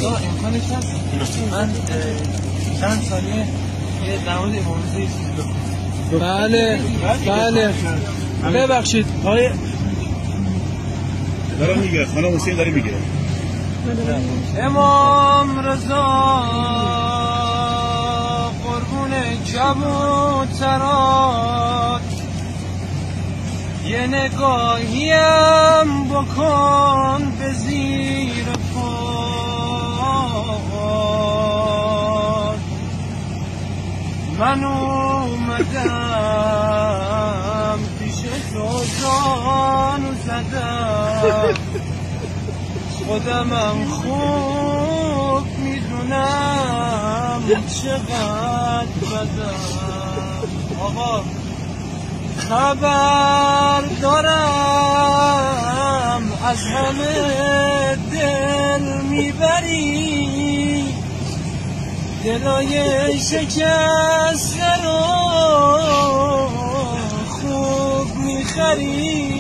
امکانش هست من چند ثانیه یه در مورد امامزه بله بله ببخشید آقای داره میگه خانم حسین داره میگه امام رضا قربون جبوترات یه نگاهیم بکن به زیر پاد من اومدم پیش تو جانو زدم خودمم خوب میدونم چقدر بدم آقا خبر دارم از همه دل میبری دلای شکسته رو خوب میخری